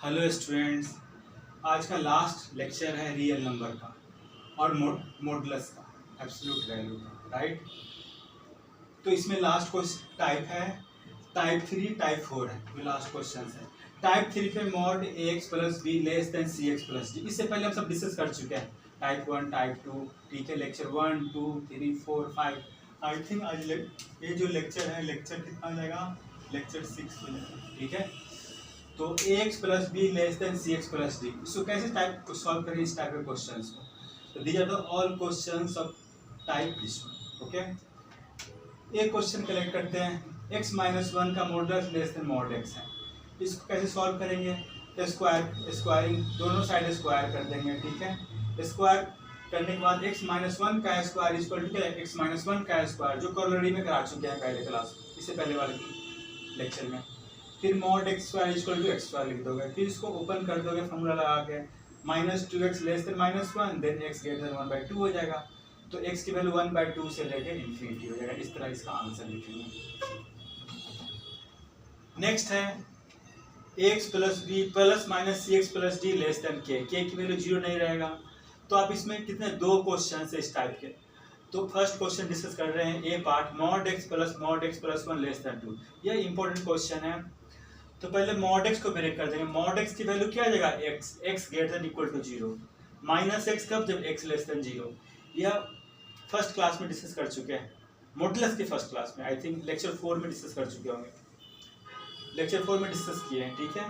Hello students, आज का last lecture है रियल नंबर का और मॉडुलस का, एब्सोल्यूट वैल्यू का, राइट। तो इसमें लास्ट क्वेश्चन टाइप है टाइप 3, टाइप 4 है, जो लास्ट क्वेश्चन है। टाइप 3 पे mod ax plus be less than cx plus D, इससे पहले हम सब डिस्कस कर चुके हैं। टाइप 1, टाइप 2, ठीक है। लेक्चर 1, 2, 3, 4, 5। आई थिंक आज ये जो लेक्चर है, लेक्चर कितना हो जाएगा, लेक्चर 6 हो जाएगा, ठीक है। तो ax plus be less than cx plus D, इसको कैसे टाइप को सॉल्व करें इस टाइप के क्वेश्चंस को। तो these are the all questions of type this one, okay. एक क्वेश्चन कलेक्ट करते हैं, x माइनस वन का modulus less than mod x है। इसको कैसे सॉल्व करेंगे, तो स्क्वायरिंग दोनों साइड स्क्वायर कर देंगे, ठीक है। स्क्वायर करने के बाद x माइनस वन का square equal to x minus one का स्क्वायर, जो कॉलरेडी में करा चुके हैं पहले क्लास, इससे पहले वाले लेक्चर में। फिर mod x square equal to x square लिख दोगे, फिर इसको ओपन कर दोगे फॉर्मूला लगा के, minus 2x less than minus one, then x greater than 1/2 हो जाएगा। तो x की वैल्यू 1/2 से लेके इन्फिनिटी हो जाएगा। इस तरह इसका आंसर लिखेंगे। नेक्स्ट है ax plus B plus minus cx plus D less than k की वैल्यू 0 नहीं रहेगा। तो आप इसमें कितने दो क्वेश्चन है इस टाइप के। तो फर्स्ट क्वेश्चन डिस्कस कर रहे हैं, A part mod x plus 1 less than 2। यह इंपॉर्टेंट क्वेश्चन है। तो पहले मॉड x को ब्रेक कर देंगे। मॉड x की वैल्यू क्या आ जाएगा, x greater than equal to 0, minus x कब, जब x लेस देन 0। यह फर्स्ट क्लास में डिस्कस कर चुके हैं, मॉडुलस के फर्स्ट क्लास में, आई थिंक लेक्चर 4 में डिस्कस कर चुके होंगे, लेक्चर 4 में डिस्कस किए हैं, ठीक है।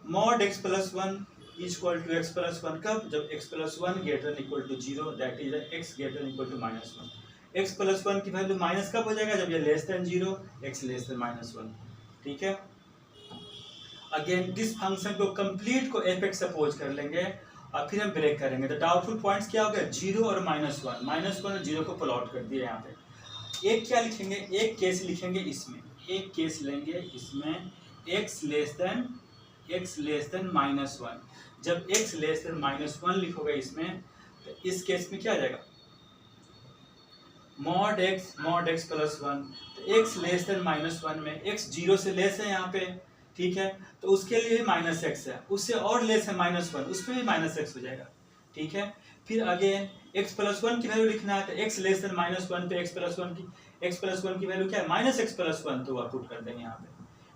Mod x plus 1 equal to x plus 1 कब, जब x plus 1 greater than equal to 0, that is x greater than equal to minus 1। x plus 1 की वैल्यू माइनस कब हो जाएगा, जब ये less than 0, x less than minus 1, ठीक है। अगेन दिस फंक्शन को कंप्लीट को f x सपोज कर लेंगे और फिर हम ब्रेक करेंगे। तो डाउटफुल पॉइंट्स क्या हो गया, 0 और -1 और 0 को प्लॉट कर दिया यहाँ पे। एक क्या लिखेंगे, एक केस लिखेंगे इसमें, एक केस लेंगे इसमें x लेस देन -1। जब x लेस देन -1 लिखोगे इसमें, तो इस केस में क्या आ जाएगा, मॉड x प्लस 1। तो x लेस देन -1 में x 0 से लेस है यहाँ पे, ठीक है। तो उसके लिए माइनस एक्स है, उससे और लेस है -1, उस पर भी माइनस एक्स हो जाएगा, ठीक है। फिर अगेन x प्लस 1 की वैल्यू लिखना है, तो x लेस देन -1 पे x प्लस 1 की वैल्यू क्या है, माइनस एक्स प्लस 1, तो वह पुट कर देंगे यहाँ पे,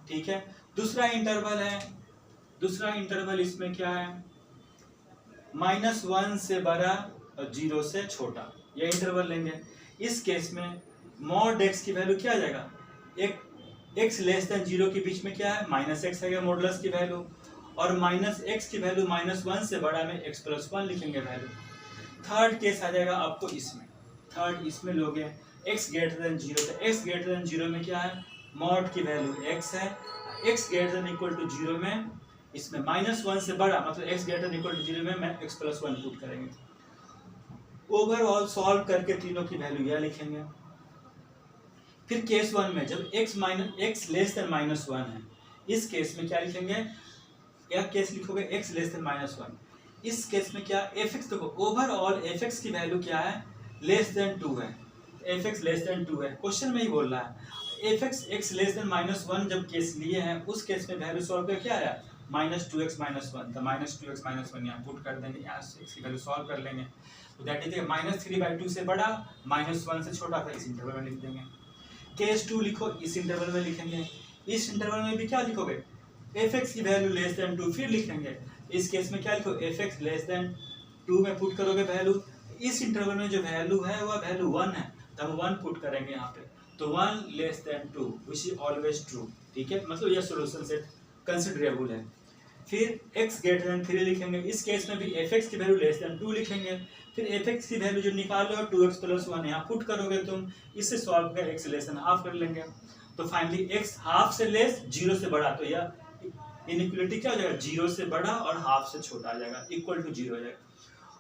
ठीक है। दूसरा इंटरवल इसमें क्या है, -1 से बड़ा और 0 से छोटा, यह इंटरवल लेंगे। इस केस में मॉड x की वैल्यू क्या आ जाएगा, एक x लेस देन 0 के बीच में क्या है, माइनस एक्स है मॉडुलस की वैल्यू, और माइनस एक्स की वैल्यू -1 से बड़ा में x प्लस 1 लिखेंगे वैल्यू। थर्ड केस आ जाएगा आपको इसमें लोगे x ग्रेटर देन 0, तो x ग्रेटर देन 0 में क्या है, मॉड की वैल्यू x है, x greater than equal to 0 में इसमें -1 से बड़ा, मतलब x greater than equal to 0 में मैं x प्लस 1 पुट करेंगे। ओवरऑल सॉल्व करके तीनों की वैल्यू यह लिखेंगे। फिर केस 1 में जब x लेस देन -1 है, इस केस में क्या लिखेंगे, यह केस लिखोगे x लेस देन -1। इस केस में क्या, fx देखो, ओवरऑल fx की वैल्यू क्या है, लेस देन 2 है, fx लेस देन 2 है, क्वेश्चन में ही बोल रहा है। fx x लेस देन -1 जब केस लिए हैं, उस केस में वैल्यू सॉल्व कर क्या आया, -2x -1, तो -2x -1 यहाँ पुट कर देंगे, यहाँ से x की वैल्यू सॉल्व कर लेंगे। तो दैट इज -3/2 से बड़ा, -1 से छोटा था, इस इंटरवल में लिख देंगे। केस 2 लिखो, इस इंटरवल में लिखेंगे। इस इंटरवल में भी क्या लिखोगे, fx की वैल्यू लेस देन 2, फिर लिखेंगे। इस केस में क्या लिखो, fx लेस देन 2 में पुट करोगे वैल्यू। इस इंटरवल में जो वैल्यू है वह वैल्यू 1 है, तो हम 1 पुट करेंगे यहाँ पे। तो 1 less than 2 which is always true, ठीक है, मतलब यह सॉल्यूशन सेट कंसिडरेबल है। फिर x ग्रेटर देन 3 लिखेंगे। इस केस में भी fx की वैल्यू लेस देन 2 लिखेंगे। फिर fx की वैल्यू जो निकालो 2x प्लस 1 यहाँ पुट करोगे तुम, इससे सॉल्व कर x लेस देन हाफ कर लेंगे। तो फाइनली x हाफ से लेस 0 से बड़ा, तो यह इनइक्वालिटी क्या हो जाएगा, 0 से बड़ा और हाफ से छोटा आ जाएगा, इक्वल टू 0 हो जाएगा।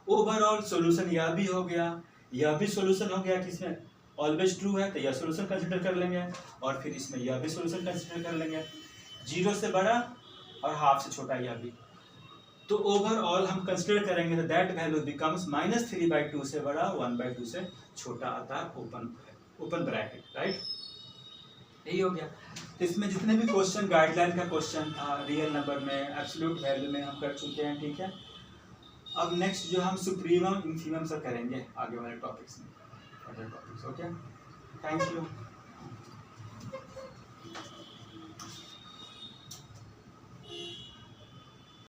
ओवरऑल सॉल्यूशन यह भी हो गया, यह भी सॉल्यूशन हो गया, किसमें ऑलवेज ट्रू है, तो यह सॉल्यूशन कंसिडर कर लेंगे, और फिर इसमें यह भी सॉल्यूशन कंसिडर कर लेंगे, 0 से बड़ा और हाफ से छोटा यह भी। तो ओवरऑल हम कंसीडर करेंगे तो दैट वैल्यू बिकम्स -3/2 से बड़ा, 1/2 से छोटा आता है, ओपन ब्रैकेट, राइट। यही हो गया। तो इसमें जितने भी क्वेश्चन गाइडलाइन का क्वेश्चन था रियल नंबर में, एब्सोल्यूट वैल्यू में हम कर चुके हैं, ठीक है। अब नेक्स्ट जो हम सुप्रीमम इन्फीमम से करेंगे आगे वाले टॉपिक्स में, other topics. Okay, thank you.